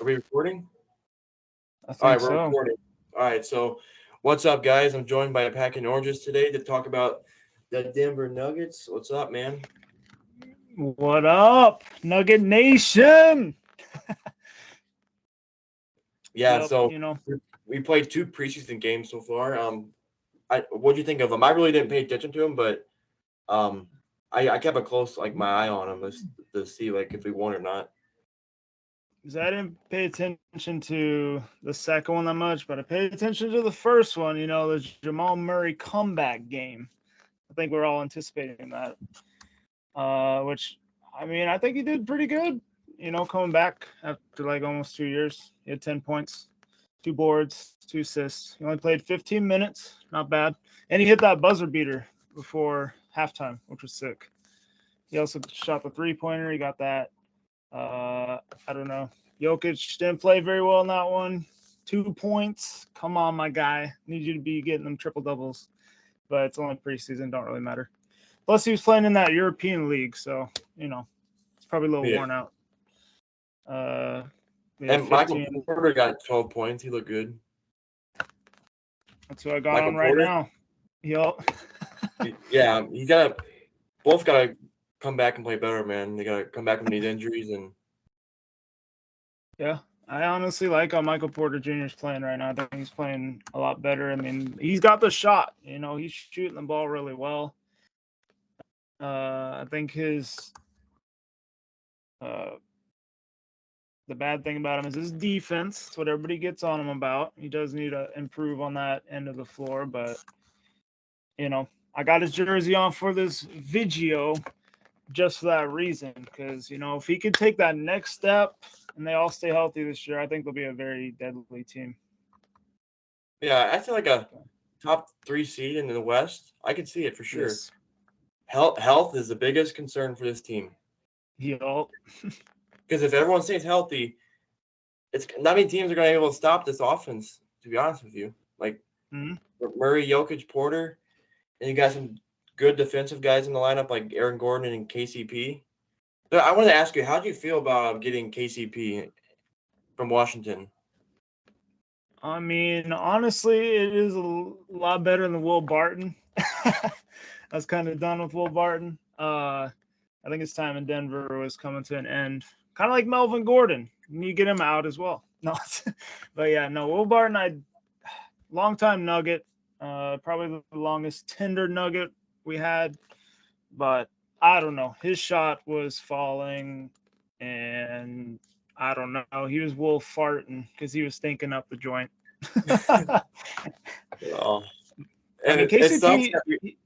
we recording? I All right, think we're so. recording. All right, so what's up, guys? I'm joined by a pack of oranges today to talk about the Denver Nuggets. What's up, man? What up, Nugget Nation? Yeah, Yep, so we played 2 preseason games so far. What do you think of them? I really didn't pay attention to them, but I kept a close my eye on them to see if we won or not. because I didn't pay attention to the second one that much, but I paid attention to the first one. The Jamal Murray comeback game. I think we're all anticipating that. Which, I think he did pretty good. Coming back after almost 2 years, he had 10 points, 2 boards, 2 assists. He only played 15 minutes, not bad, and he hit that buzzer beater before halftime, which was sick. He also shot the 3-pointer. He got that. I don't know. Jokic didn't play very well in that one. 2 points. Come on, my guy. Need you to be getting them triple doubles. But it's only preseason. Don't really matter. Plus, he was playing in that European league, so it's probably a little worn out. And Michael Porter got 12 points. He looked good. That's who I got Michael on right Porter? Now. Yep. Yeah, both got to come back and play better, man. They got to come back from these injuries and. Yeah, I honestly like how Michael Porter Jr. is playing right now. I think he's playing a lot better. He's got the shot. He's shooting the ball really well. I think his the bad thing about him is his defense. It's what everybody gets on him about. He does need to improve on that end of the floor, but I got his jersey on for this video just for that reason, because if he could take that next step and they all stay healthy this year, I think they'll be a very deadly team. Yeah, I feel like a top 3 seed in the West. I could see it for sure. Yes. Health is the biggest concern for this team. Yep. Because if everyone stays healthy, it's not many teams are going to be able to stop this offense, to be honest with you. Murray, Jokic, Porter, and you got some good defensive guys in the lineup like Aaron Gordon and KCP. But I wanted to ask you, how do you feel about getting KCP from Washington? Honestly, it is a lot better than Will Barton. I was kind of done with Will Barton. I think his time in Denver was coming to an end. Kind of like Melvin Gordon. You need to get him out as well. No, but yeah, no, Will Barton, long-time Nugget, probably the longest tender Nugget we had, but I don't know. His shot was falling, and I don't know. He was wolf farting because he was stinking up the joint. Oh. And KCP.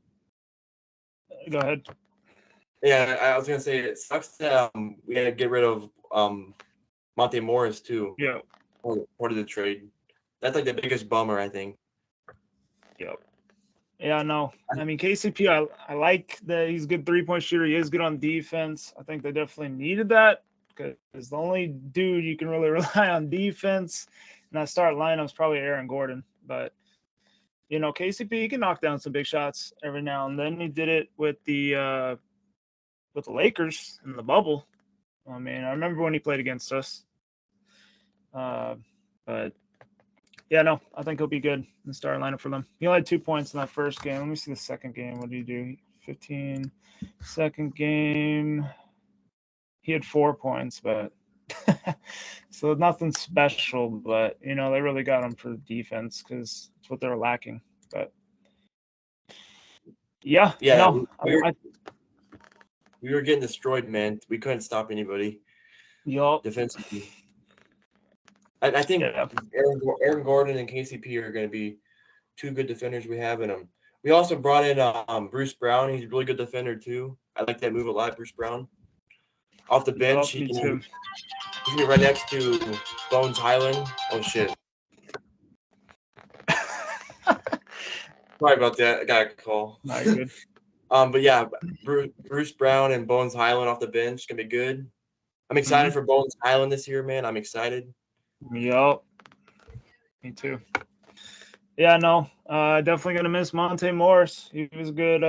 Go ahead. Yeah, I was gonna say it sucks that we had to get rid of Monte Morris too. Yeah. Part of the trade. That's the biggest bummer, I think. Yep. Yeah, no. KCP, I like that he's a good 3-point shooter. He is good on defense. I think they definitely needed that because the only dude you can really rely on defense in that start lineup is probably Aaron Gordon. But, KCP, he can knock down some big shots every now and then. He did it with the Lakers in the bubble. I remember when he played against us. But yeah, no, I think he'll be good in the starting lineup for them. He only had 2 points in that first game. Let me see the second game. What did he do? 15. Second game, he had 4 points, but so nothing special. But they really got him for defense because it's what they're lacking. But yeah, no, we were getting destroyed, man. We couldn't stop anybody. Yup. Defensively. I think Aaron Gordon and KCP are going to be 2 good defenders we have in them. We also brought in Bruce Brown. He's a really good defender too. I like that move a lot, Bruce Brown. Off the bench, he's be right next to Bones Highland. Oh shit! Sorry about that. I got a call. Not good. But yeah, Bruce Brown and Bones Highland off the bench gonna be good. I'm excited for Bones Highland this year, man. I'm excited. Yup. Me too. Yeah, no. Definitely gonna miss Monte Morris. He was a good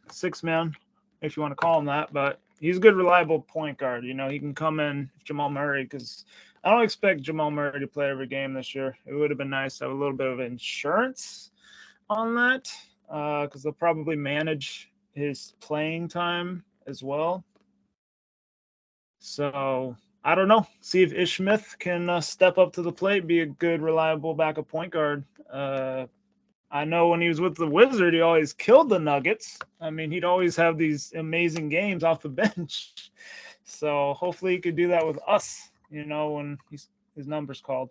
6-man, if you want to call him that, but he's a good reliable point guard. He can come in if Jamal Murray, because I don't expect Jamal Murray to play every game this year. It would have been nice to have a little bit of insurance on that because they'll probably manage his playing time as well. So I don't know. See if Ish Smith can step up to the plate, be a good, reliable backup point guard. I know when he was with the Wizard, he always killed the Nuggets. I mean, he'd always have these amazing games off the bench. So hopefully he could do that with us, when his number's called.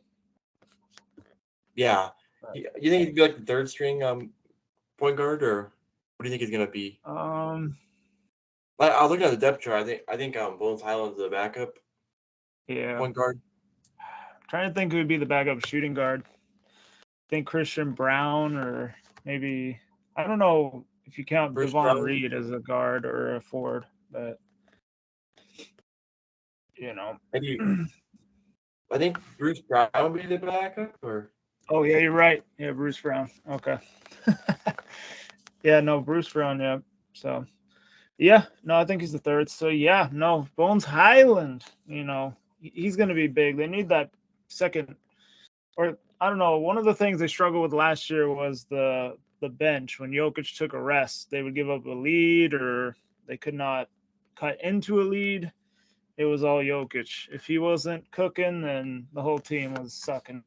Yeah. You think he'd be like the third string point guard, or what do you think he's gonna be? I was looking at the depth chart. I think Bones Highland's the backup. Yeah. Point guard. I'm trying to think who would be the backup shooting guard. I think Christian Brown, or maybe I don't know if you count Bruce Devon Brown? Reed as a guard or a forward, but Maybe. I think Bruce Brown would be the backup, or. Oh yeah, you're right. Yeah, Bruce Brown. Okay. Yeah, no, Bruce Brown. Yeah. So, yeah, no, I think he's the third. So yeah, no, Bones Highland. He's going to be big. They need that second, or I don't know. One of the things they struggled with last year was the bench. When Jokic took a rest, they would give up a lead, or they could not cut into a lead. It was all Jokic. If he wasn't cooking, then the whole team was sucking.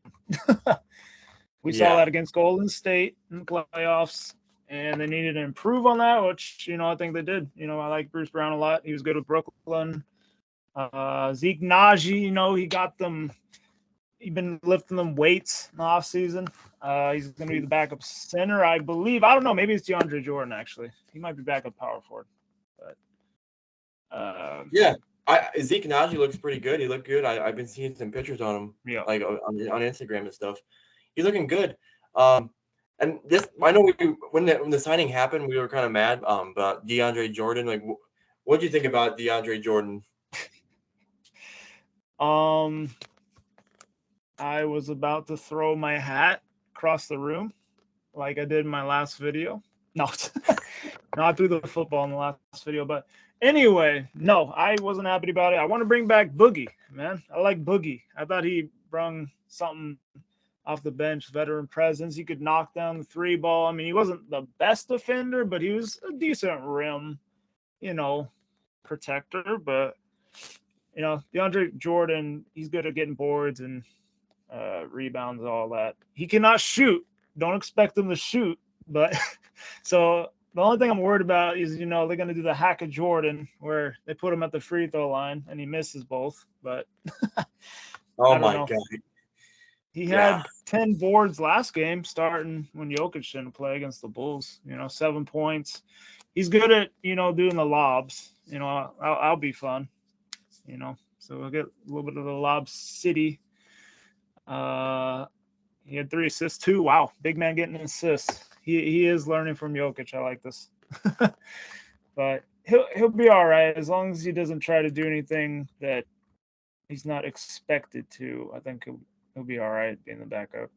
We saw that against Golden State in the playoffs, and they needed to improve on that, which, I think they did. I like Bruce Brown a lot. He was good with Brooklyn. Zeke Naji, he got them. He's been lifting them weights in the offseason. He's going to be the backup center, I believe. I don't know. Maybe it's Deandre Jordan, actually. He might be backup power forward. But yeah. Zeke Naji looks pretty good. He looked good. I've been seeing some pictures on him, like on Instagram and stuff. He's looking good. And this, I know when the signing happened, we were kind of mad about Deandre Jordan. Like, what do you think about Deandre Jordan? I was about to throw my hat across the room, like I did in my last video. No, I threw the football in the last video, but anyway, no, I wasn't happy about it. I want to bring back Boogie, man. I like Boogie. I thought he brung something off the bench, veteran presence. He could knock down the three ball. I mean, he wasn't the best defender, but he was a decent rim, protector. But, DeAndre Jordan, he's good at getting boards and rebounds, all that. He cannot shoot. Don't expect him to shoot. But so the only thing I'm worried about is, they're going to do the hack of Jordan where they put him at the free throw line and he misses both. But oh my God. He had 10 boards last game, starting when Jokic didn't play against the Bulls. 7 points. He's good at doing the lobs. I'll be fun. So we'll get a little bit of the lob city. He had 3 assists too. Wow, big man getting an assist. He is learning from Jokic. I like this. But he'll be all right as long as he doesn't try to do anything that he's not expected to. I think he'll be all right being the backup.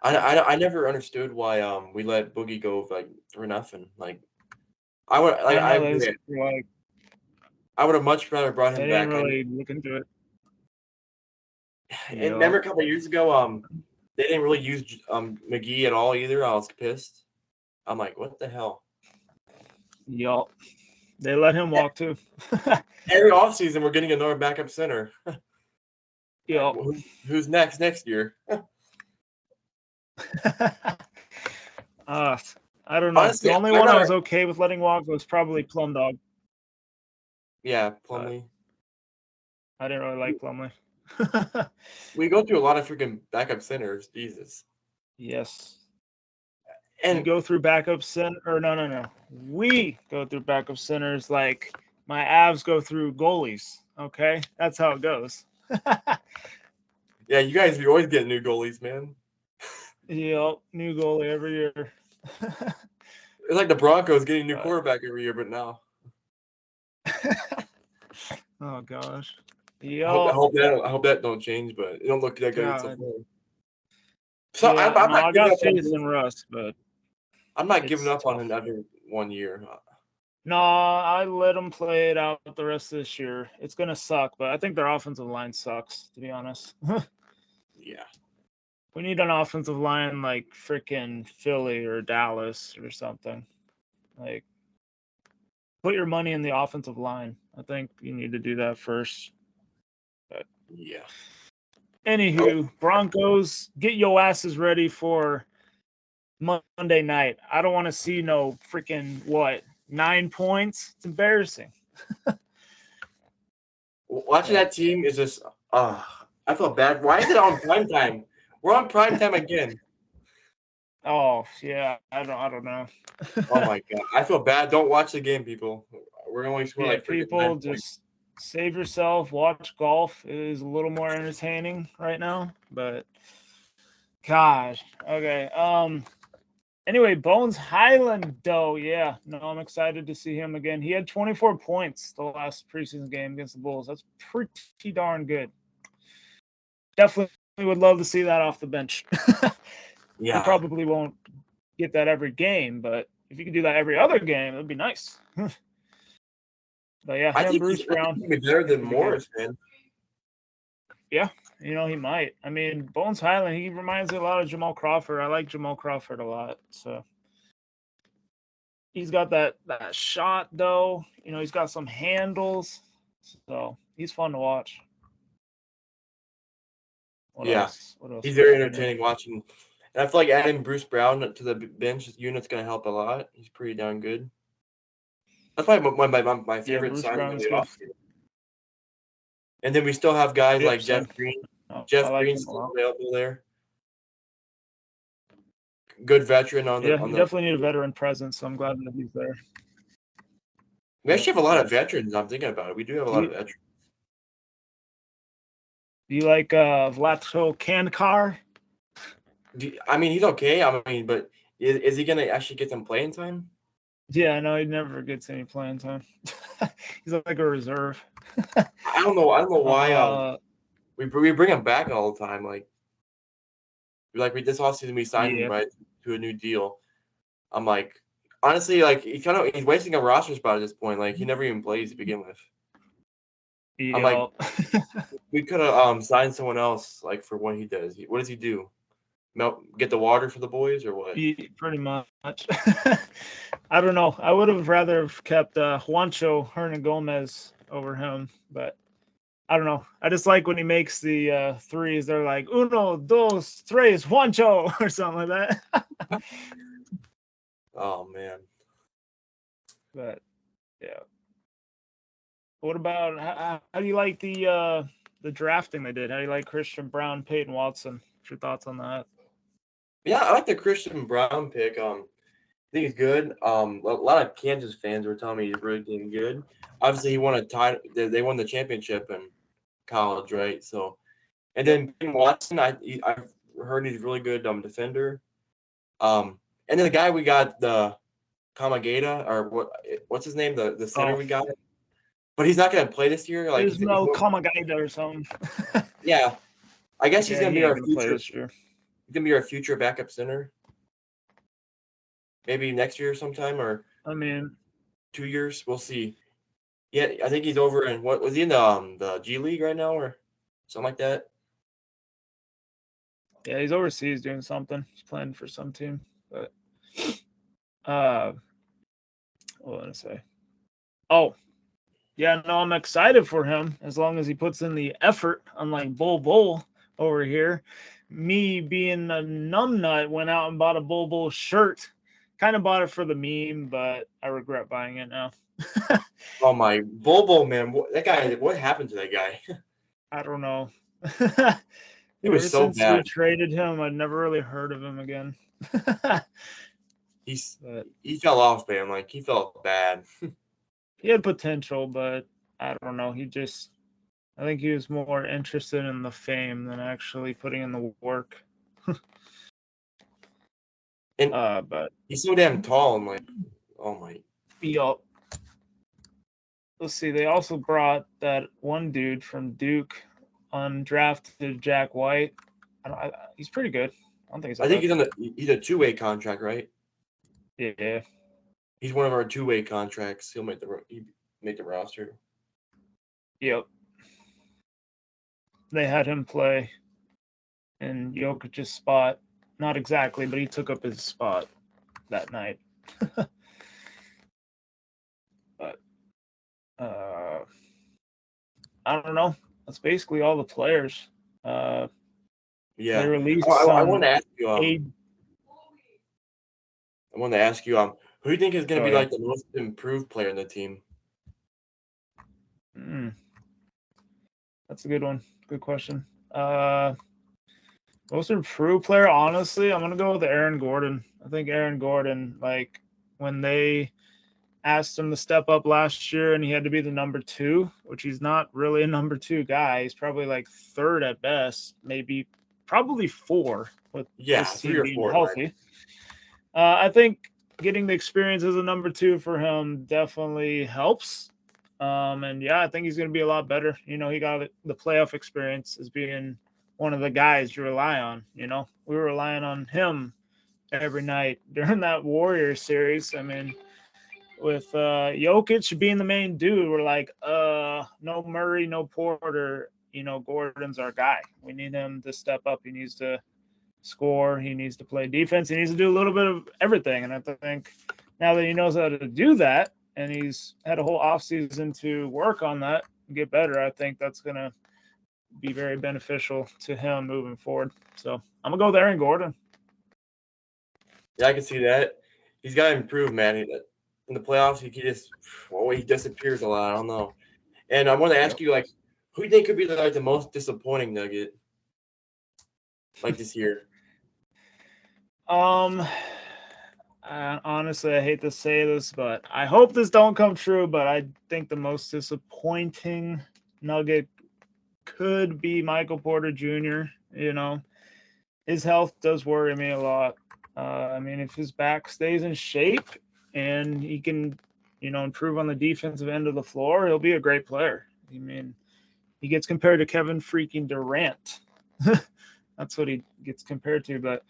I never understood why we let Boogie go for nothing. Like I would I would have much rather brought him back. I didn't really look into it. And remember a couple of years ago, they didn't really use McGee at all either. I was pissed. I'm like, what the hell? Yup. They let him walk too. Every offseason, we're getting another backup center. Yup. Who's next year? I don't know. Honestly, the only one I was okay with letting walk was probably Plum Dog. Yeah, Plumlee. I didn't really like Plumlee. We go through a lot of freaking backup centers. Jesus. Yes. And go through backup center. Or no. We go through backup centers like my Avs go through goalies. Okay, that's how it goes. Yeah, you guys are always getting new goalies, man. Yep, new goalie every year. It's like the Broncos getting a new quarterback every year, but now. Oh gosh. Yep. I hope that don't change, but it don't look that good so far. So yeah, I got faith in Russ, but I'm not giving up on another 1 year. No, I let them play it out the rest of this year. It's gonna suck, but I think their offensive line sucks, to be honest. Yeah. We need an offensive line like freaking Philly or Dallas or something. Like, put your money in the offensive line. I think you need to do that first. But Yeah. anywho, Broncos, get your asses ready for Monday night. I don't want to see no freaking 9 points. It's embarrassing. Watching that team is just I feel bad. Why is it on prime time? We're on prime time again. Oh yeah, I don't know. Oh my god, I feel bad. Don't watch the game, people. We're gonna only score like people 9 just points. save yourself. Watch golf. It is a little more entertaining right now, but God. Okay. Anyway, Bones Highland, though, yeah. No, I'm excited to see him again. He had 24 points the last preseason game against the Bulls. That's pretty darn good. Definitely would love to see that off the bench. Yeah. He probably won't get that every game, but if you could do that every other game, it'd be nice. But yeah, I think Bruce Brown. He'd be better than Morris, man. Yeah, he might. I mean, Bones Highland, he reminds me a lot of Jamal Crawford. I like Jamal Crawford a lot. So he's got that shot, though. He's got some handles. So he's fun to watch. What else? He's very entertaining watching. And I feel like adding Bruce Brown to the bench unit's going to help a lot. He's pretty darn good. That's probably one of my favorite signs of the offseason. And then we still have guys like Jeff Green. Jeff Green's still available there. Good veteran on the. Yeah, we definitely need a veteran presence, so I'm glad that he's there. We actually have a lot of veterans. I'm thinking about it. We do have a lot of veterans. Do you like Vlatko Kankar? I mean, he's okay. I mean, but is he going to actually get some playing time? Yeah, no, he never gets any playing time. He's like a reserve. I don't know why we bring him back all the time. Like this offseason we signed him right to a new deal. I'm like, honestly, like he's wasting a roster spot at this point. Like he never even plays to begin with. I'm like, we could have signed someone else like for what he does. What does he do? Get the water for the boys or what? Pretty much. I don't know. I would have rather have kept Juancho Hernangomez over him, but I don't know. I just like when he makes the threes. They're like uno, dos, tres, Juancho or something like that. Oh man. But yeah. What about how do you like the drafting they did? How do you like Christian Brown, Peyton Watson? What's your thoughts on that? Yeah, I like the Christian Brown pick. I think he's good. A lot of Kansas fans were telling me he's really doing good. Obviously, he won a title. They won the championship in college, right? So, and then Peyton Watson, I've heard he's a really good defender. And then the guy we got, the Kamagata, or what's his name? The center we got. But he's not going to play this year. Like there's no Kamagata or something. Yeah, I guess he's going to be our future. This year. He's going to be our future backup center. Maybe next year sometime, or 2 years. We'll see. Yeah, I think he's over in what was he in the G League right now or something like that. Yeah, he's overseas doing something. He's playing for some team. But what did I say? Oh, yeah, no, I'm excited for him as long as he puts in the effort, unlike Bull over here. Me being a numbnut went out and bought a Bull shirt. Kind of bought it for the meme, but I regret buying it now. Oh my Bull man, that guy! What happened to that guy? I don't know. He was so bad. We traded him, I'd never really heard of him again. He fell off, man. Like he felt bad. He had potential, but I don't know. I think he was more interested in the fame than actually putting in the work. And but he's so damn tall. I'm like, oh my. Yup. Let's see. They also brought that one dude from Duke, undrafted Jack White. He's pretty good. I don't think he's. I think he's a two-way contract, right? Yeah. He's one of our two-way contracts. He'll make the roster. Yep. They had him play in Jokic's spot. Not exactly, but he took up his spot that night. But I don't know. That's basically all the players. Yeah. They released I some want to ask you. aid. I want to ask you. Who do you think is going to be yeah. like the most improved player in the team? That's a good one. Good question. Most improved player, honestly, I'm gonna go with Aaron Gordon. I think Aaron Gordon, like when they asked him to step up last year and he had to be the number 2, which he's not really a number 2 guy. He's probably like 3rd at best, probably 4 with this 3 team or being 4. healthy. I think getting the experience as a number 2 for him definitely helps. And yeah, I think he's going to be a lot better. He got the playoff experience as being one of the guys you rely on. We were relying on him every night during that Warriors series. I mean, with Jokic being the main dude, we're like, no Murray, no Porter. Gordon's our guy. We need him to step up. He needs to score. He needs to play defense. He needs to do a little bit of everything. And I think now that he knows how to do that, and he's had a whole offseason to work on that and get better, I think that's going to be very beneficial to him moving forward. So I'm going to go with Aaron Gordon. Yeah, I can see that. He's got to improve, man. In the playoffs, he disappears a lot. I don't know. And I want to ask you, like, who do you think could be the most disappointing Nugget, like this year? Honestly, I hate to say this, but I hope this don't come true. But I think the most disappointing Nugget could be Michael Porter Jr. His health does worry me a lot. I mean, if his back stays in shape and he can, improve on the defensive end of the floor, he'll be a great player. I mean, he gets compared to Kevin freaking Durant. That's what he gets compared to. But,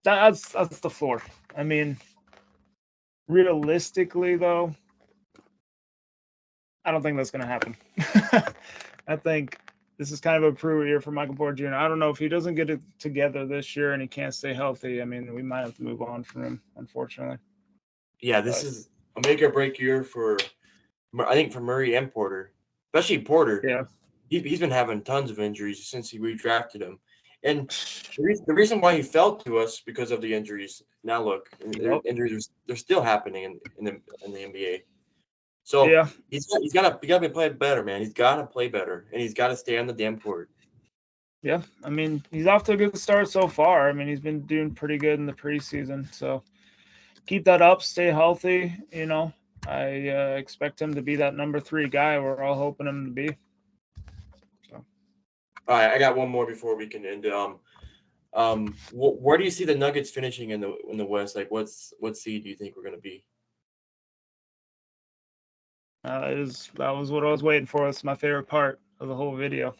that's the floor. I mean, realistically, though, I don't think that's going to happen. I think this is kind of a prove year for Michael Porter Jr. I don't know if he doesn't get it together this year and he can't stay healthy. I mean, we might have to move on from him, unfortunately. Yeah, this is a make or break year for Murray and Porter, especially Porter. Yeah, he's been having tons of injuries since we redrafted him, and the reason why he fell to us because of the injuries. Now look, injuries they're still happening in the NBA. So yeah, he's got to be playing better, man. He's got to play better, and he's got to stay on the damn court. Yeah, I mean, he's off to a good start so far. I mean, he's been doing pretty good in the preseason. So keep that up, stay healthy. I expect him to be that number 3 guy we're all hoping him to be. So. All right, I got one more before we can end. Where do you see the Nuggets finishing in the West? Like, what seed do you think we're going to be? That was what I was waiting for. It's my favorite part of the whole video.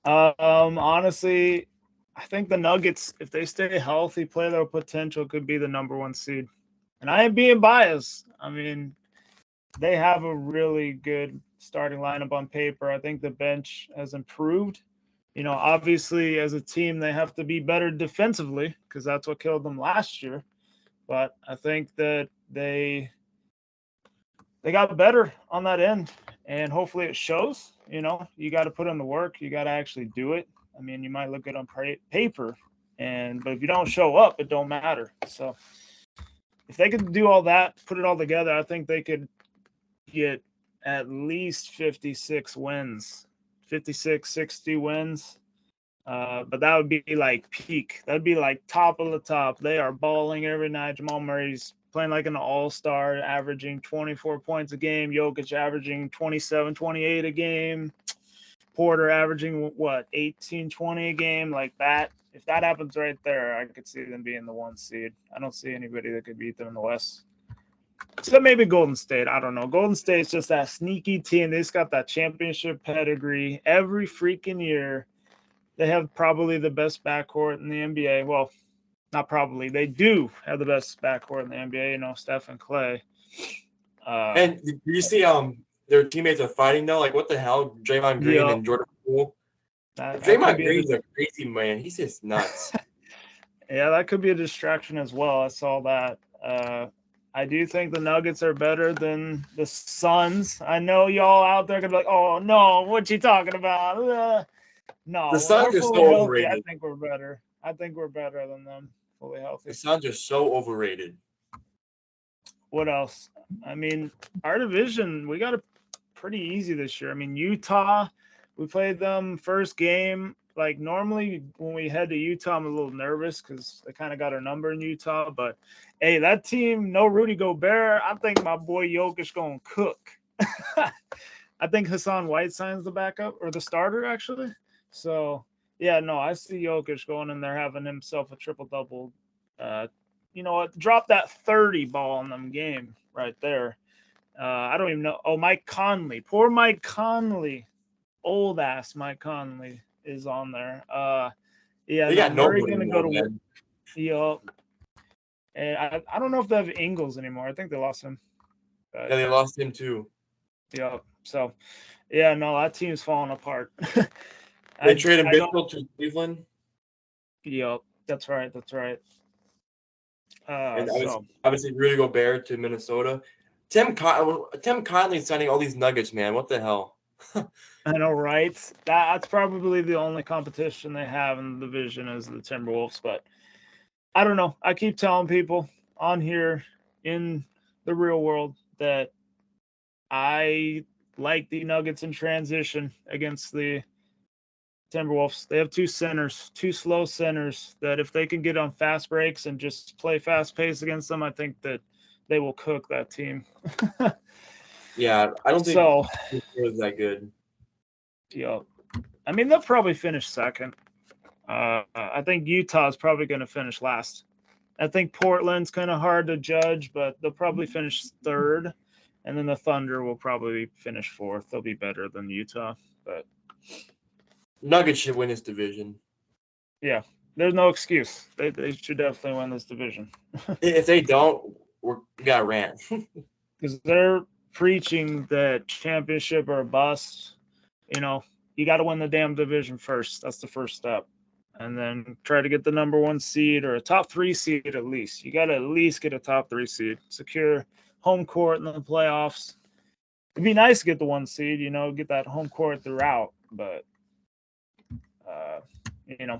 Honestly, I think the Nuggets, if they stay healthy, play their potential, could be the number 1 seed. And I am being biased. I mean, they have a really good starting lineup on paper. I think the bench has improved. Obviously, as a team, they have to be better defensively because that's what killed them last year. But I think that they got better on that end, and hopefully it shows. You got to put in the work. You got to actually do it. I mean, you might look good on paper, but if you don't show up, it don't matter. So if they could do all that, put it all together, I think they could get at least 56 wins, 56, 60 wins. But that would be like peak. That would be like top of the top. They are balling every night. Jamal Murray's playing like an all-star, averaging 24 points a game. Jokic averaging 27, 28 a game. Porter averaging, 18, 20 a game, like that. If that happens right there, I could see them being the 1 seed. I don't see anybody that could beat them in the West. Except maybe Golden State. I don't know. Golden State's just that sneaky team. They just got that championship pedigree every freaking year. They have probably the best backcourt in the NBA. Well, not probably. They do have the best backcourt in the NBA. You know, Steph and Clay. And did you see their teammates are fighting though? Like what the hell, Draymond Green and Jordan Poole. Draymond Green's a crazy man. He's just nuts. Yeah, that could be a distraction as well. I saw that. I do think the Nuggets are better than the Suns. I know y'all out there gonna be like, "Oh no, what you talking about?" No, the Suns are so overrated. I think we're better. I think we're better than them, fully healthy. The Suns are so overrated. What else? I mean, our division, we got it pretty easy this year. I mean, Utah, we played them first game. Like normally when we head to Utah, I'm a little nervous because they kind of got our number in Utah. But hey, that team, no Rudy Gobert. I think my boy Jokic gonna cook. I think Hassan Whiteside's the backup or the starter actually. So yeah, no, I see Jokic going in there having himself a triple double. You know what? Drop that 30 ball in them game right there. I don't even know. Oh, Mike Conley, poor Mike Conley, old ass Mike Conley is on there. Yeah, they got Murray nobody gonna go to. Yup. And I don't know if they have Ingles anymore. I think they lost him. Yeah, they lost him too. Yep. So, yeah, no, that team's falling apart. They traded Mitchell to Cleveland. Yep, that's right. That's right. And obviously Rudy Gobert to Minnesota. Tim Conley's signing all these Nuggets, man. What the hell? I know, right? That's probably the only competition they have in the division is the Timberwolves. But I don't know. I keep telling people on here in the real world that I like the Nuggets in transition against the Timberwolves. They have two slow centers that if they can get on fast breaks and just play fast pace against them, I think that they will cook that team. Yeah, I don't think it was that good. Yeah, I mean they'll probably finish second. I think Utah's probably going to finish last. I think Portland's kind of hard to judge, but they'll probably finish third, and then the Thunder will probably finish fourth. They'll be better than Utah, but Nuggets should win this division. Yeah, there's no excuse. They should definitely win this division. If they don't, we got ran. Because they're preaching that championship or a bust. You know, you got to win the damn division first. That's the first step. And then try to get the number 1 seed or a top 3 seed at least. You got to at least get a top 3 seed. Secure home court in the playoffs. It'd be nice to get the 1 seed, you know, get that home court throughout. But, you know,